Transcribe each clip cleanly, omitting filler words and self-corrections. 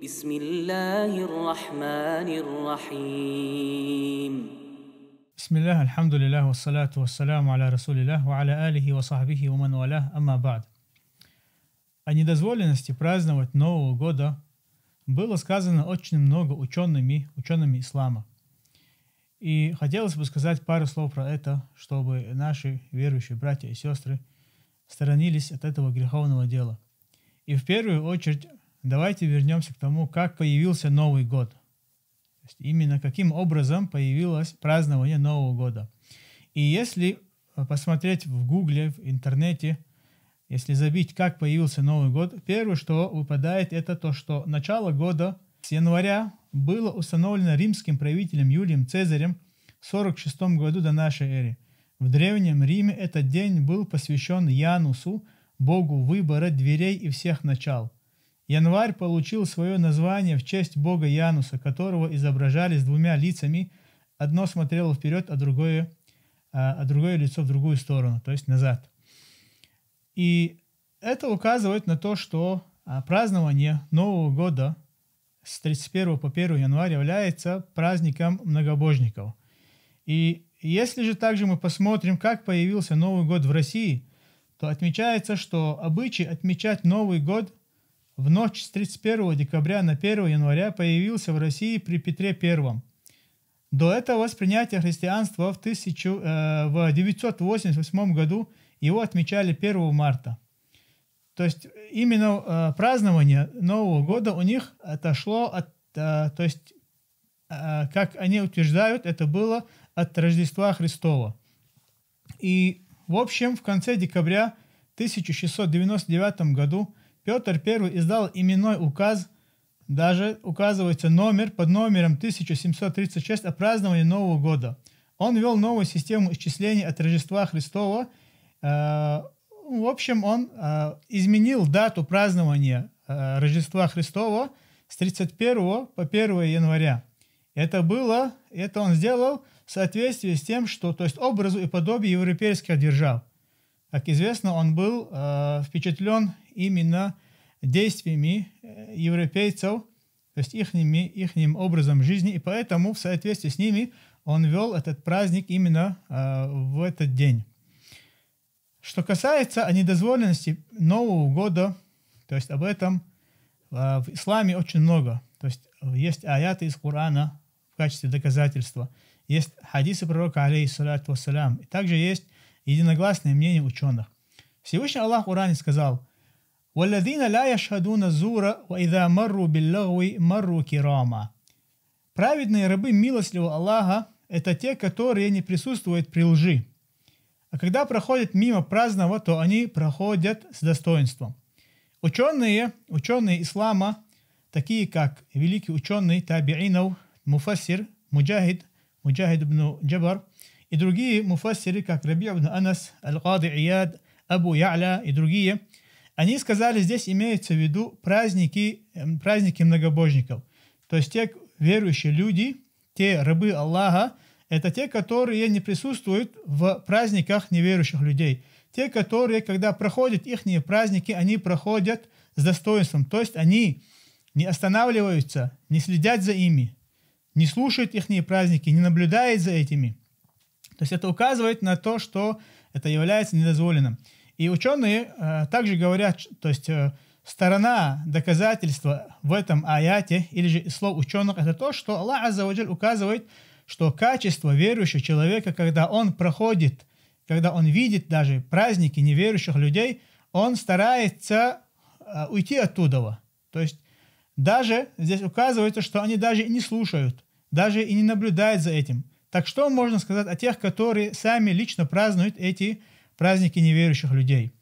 بسم الله الرحمن الرحيم. بسم الله, альхамдулиллах, вассалату вассаляму аля расулиллах, ва аля алихи ва сахбихи ва ман валях, амма ба'д. О недозволенности праздновать Нового года было сказано очень много учеными ислама. И хотелось бы сказать пару слов про это, чтобы наши верующие братья и сестры сторонились от этого греховного дела. И в первую очередь давайте вернемся к тому, как появился Новый год. То есть именно каким образом появилось празднование Нового года. И если посмотреть в Гугле, в интернете, если забить, как появился Новый год, первое, что выпадает, это то, что начало года с января было установлено римским правителем Юлием Цезарем в 46 году до нашей эры. В Древнем Риме этот день был посвящен Янусу, богу выбора, дверей и всех начал. Январь получил свое название в честь бога Януса, которого изображали с двумя лицами. Одно смотрело вперед, а другое лицо в другую сторону, то есть назад. И это указывает на то, что празднование Нового года с 31 по 1 января является праздником многобожников. И если же также мы посмотрим, как появился Новый год в России, то отмечается, что обычай отмечать Новый год в ночь с 31 декабря на 1 января появился в России при Петре I. До этого с принятия христианства в 988 году его отмечали 1 марта. То есть именно празднование Нового года у них отошло от, как они утверждают, это было от Рождества Христова. И в общем, в конце декабря 1699 году Петр I издал именной указ, даже указывается номер под номером 1736 о праздновании Нового года. Он ввел новую систему исчисления от Рождества Христова. В общем, он изменил дату празднования Рождества Христова с 31 по 1 января. Это он сделал в соответствии с тем, что, то есть образу и подобию европейских держав. Как известно, он был впечатлен именно действиями европейцев, то есть ихним образом жизни, и поэтому в соответствии с ними он вел этот праздник именно в этот день. Что касается о недозволенности Нового года, то есть об этом в исламе очень много. То есть есть аяты из Корана в качестве доказательства, есть хадисы пророка, алейхиссалату вассалям, и также есть единогласное мнение ученых. Всевышний Аллах в Коране сказал: «Валладина ла яшхадуна зура, ва идha марру биллагви марру кирама». Праведные рабы милостливого Аллаха – это те, которые не присутствуют при лжи. А когда проходят мимо праздного, то они проходят с достоинством. Ученые ислама, такие как великий ученый табиинов, муфассир, Муджахид ибн Джабар, и другие муфассиры, как Раби ибн Анас, Аль-Кади Ияд, Абу Я'ля и другие, они сказали, здесь имеются в виду праздники многобожников. То есть те верующие люди, те рабы Аллаха, это те, которые не присутствуют в праздниках неверующих людей. Те, которые, когда проходят их праздники, они проходят с достоинством. То есть они не останавливаются, не следят за ими, не слушают их праздники, не наблюдают за этими. То есть это указывает на то, что это является недозволенным. И ученые также говорят, то есть сторона доказательства в этом аяте, или же из слов ученых, это то, что Аллах Азза ва Джаль указывает, что качество верующего человека, когда он видит даже праздники неверующих людей, он старается уйти оттуда. То есть даже здесь указывается, что они даже и не слушают, даже и не наблюдают за этим. Так что можно сказать о тех, которые сами лично празднуют эти праздники неверующих людей?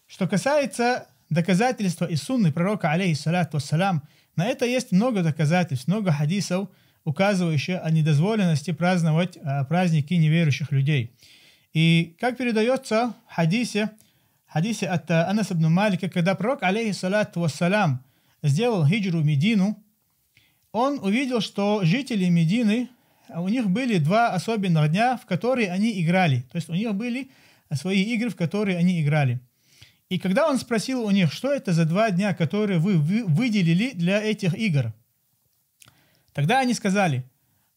Что касается доказательства из сунны пророка, алейхиссалату вассалям, на это есть много доказательств, много хадисов, указывающих о недозволенности праздновать праздники неверующих людей. И как передается в хадисе от Анаса ибн Малика, когда пророк, алейхиссалату вассалям, сделал хиджру в Медину, он увидел, что жители Медины, у них были два особенных дня, в которые они играли. То есть у них были свои игры, в которые они играли. И когда он спросил у них, что это за 2 дня, которые вы выделили для этих игр, тогда они сказали: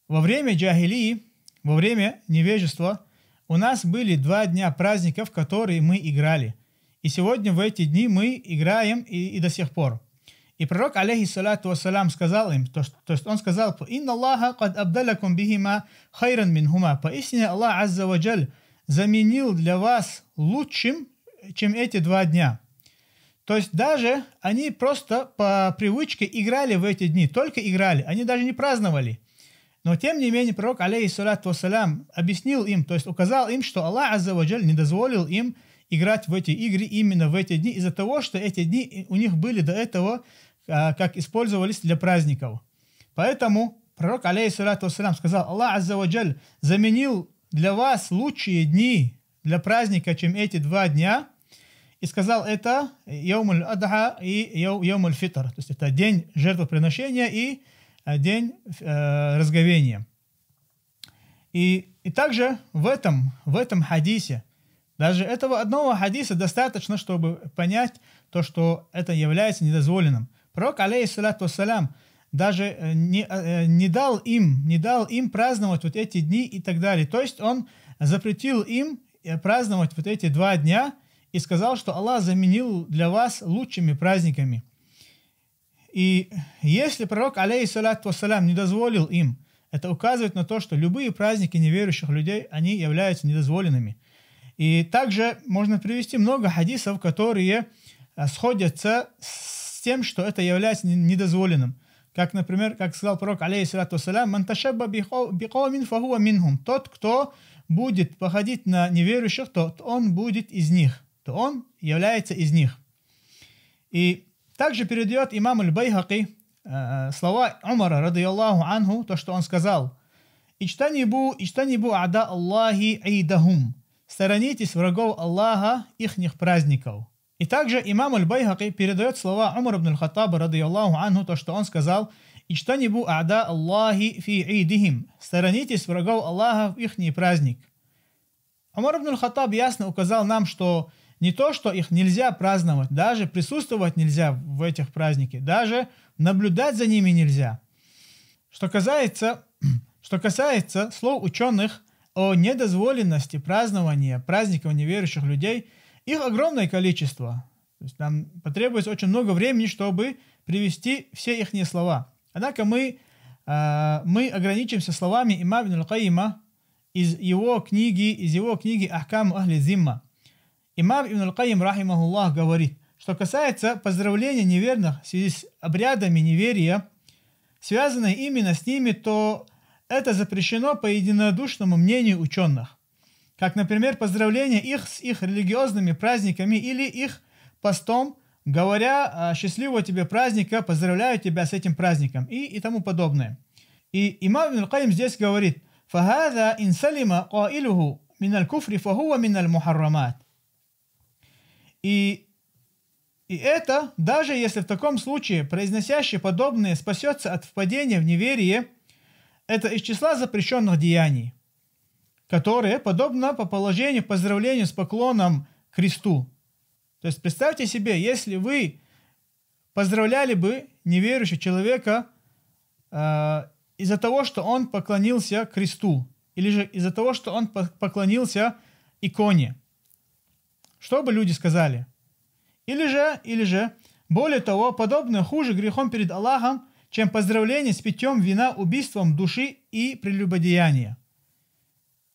во время джахилии, во время невежества, у нас были 2 дня праздников, в которые мы играли. И сегодня в эти дни мы играем и до сих пор. И пророк, алейхиссалату вассалям, сказал им, то есть он сказал: «Инна Аллаха кад абдалякум бихима хайран минхума». Поистине Аллах Азза ва Джаль заменил для вас лучшим, чем эти 2 дня. То есть даже они просто по привычке играли в эти дни, только играли, они даже не праздновали. Но тем не менее пророк, алейхиссалату вассалям, объяснил им, то есть указал им, что Аллах Азза ва Джаль не дозволил им играть в эти игры именно в эти дни, из-за того, что эти дни у них были до этого, как использовались для праздников. Поэтому пророк, алейхиссалату вассалям, сказал: Аллах Азза ва Джаль заменил для вас лучшие дни для праздника, чем эти 2 дня, и сказал: это Яум аль-Адха и Яум аль-Фитр, то есть это день жертвоприношения и день разговения. И также в этом хадисе, даже этого одного хадиса достаточно, чтобы понять то, что это является недозволенным. Пророк, алейхиссалату вассалям, даже не дал им праздновать вот эти дни и так далее. То есть он запретил им праздновать вот эти 2 дня и сказал, что Аллах заменил для вас лучшими праздниками. И если пророк, алейхиссалату вассалям, не дозволил им, это указывает на то, что любые праздники неверующих людей, они являются недозволенными. И также можно привести много хадисов, которые сходятся с тем, что это является недозволенным. Как, например, как сказал пророк, алейхиссалату вассалям: «Ман ташабба бикаумин фахуа минхум». Тот, кто будет походить на неверующих, то он будет из них, то он является из них. И также передает имам аль-Байхаки слова Умара, радийаллаху анху, то, что он сказал: «Ичтанибу ада Аллахи айдахум». Сторонитесь врагов Аллаха, ихних праздников. И также имам аль-Байхаки передает слова Умара ибн аль-Хаттаба, радийаллаху анху, то, что он сказал: «Ичтанибу ада Аллахи фи идихим». Сторонитесь врагов Аллаха в ихний праздник. Умар ибн аль-Хаттаб ясно указал нам, что не то, что их нельзя праздновать, даже присутствовать нельзя в этих праздниках, даже наблюдать за ними нельзя. Что касается слов ученых о недозволенности празднования праздников неверующих людей, их огромное количество. То есть нам потребуется очень много времени, чтобы привести все их слова. Однако мы ограничимся словами имама ибн аль-Кайима из его книги «Ахкам ахли зимма». Имам ибн аль-Кайим, рахимахуллах, говорит, что касается поздравления неверных в связи с обрядами неверия, связанные именно с ними, то это запрещено по единодушному мнению ученых. Как, например, поздравление их с их религиозными праздниками или их постом, говоря: «Счастливого тебе праздника, поздравляю тебя с этим праздником» и тому подобное. И имам ибн аль-Кайим здесь говорит: «Фахада ин салима каилуху миналь куфри фахуа миналь мухаррамат». И это, даже если в таком случае произносящий подобное спасется от впадения в неверие, это из числа запрещенных деяний, которые подобно по положению поздравлению с поклоном кресту. То есть представьте себе, если вы поздравляли бы неверующего человека из-за того, что он поклонился кресту, или же из-за того, что он поклонился иконе, что бы люди сказали? Или же, более того, подобное хуже грехом перед Аллахом, чем поздравление с питьем вина, убийством души и прелюбодеяния.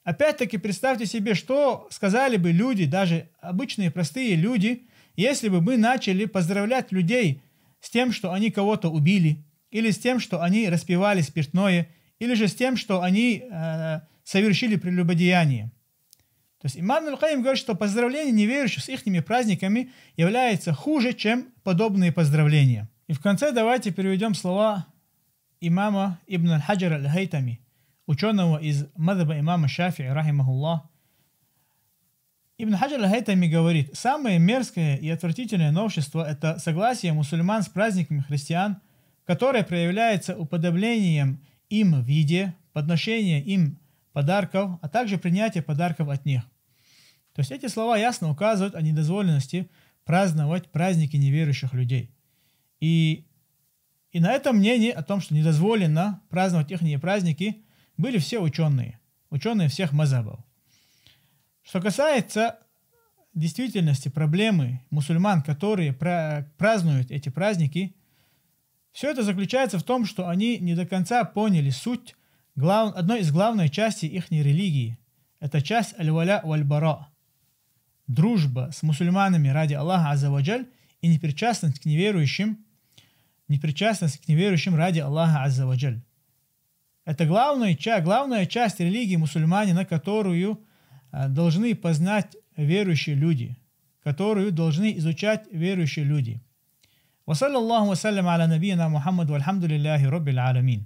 Опять-таки представьте себе, что сказали бы люди, даже обычные простые люди, если бы мы начали поздравлять людей с тем, что они кого-то убили, или с тем, что они распивали спиртное, или же с тем, что они совершили прелюбодеяние. То есть имам аль-Кайим говорит, что поздравление неверующих с ихними праздниками является хуже, чем подобные поздравления. И в конце давайте переведем слова имама Ибн аль-Хаджар аль-Хайтами, ученого из мазхаба имама Шафи'и, рахимахуллах. Ибн Хаджар аль-Хайтами говорит: самое мерзкое и отвратительное новшество – это согласие мусульман с праздниками христиан, которое проявляется уподоблением им в еде, подношение им подарков, а также принятие подарков от них. То есть эти слова ясно указывают о недозволенности праздновать праздники неверующих людей. И на этом мнении о том, что недозволено праздновать их праздники, были все ученые всех мазхабов. Что касается действительности проблемы мусульман, которые празднуют эти праздники, все это заключается в том, что они не до конца поняли суть одной из главной частей их религии. Это часть аль-валя валь-бара. Дружба с мусульманами ради Аллаха Азза ва Джаль и непричастность к неверующим ради Аллаха Азза ва Джаль. Это главная часть религии мусульманина, которую должны познать верующие люди, которую должны изучать верующие люди. وصلى الله وسلم على نبينا محمد والحمد لله رب العالمين.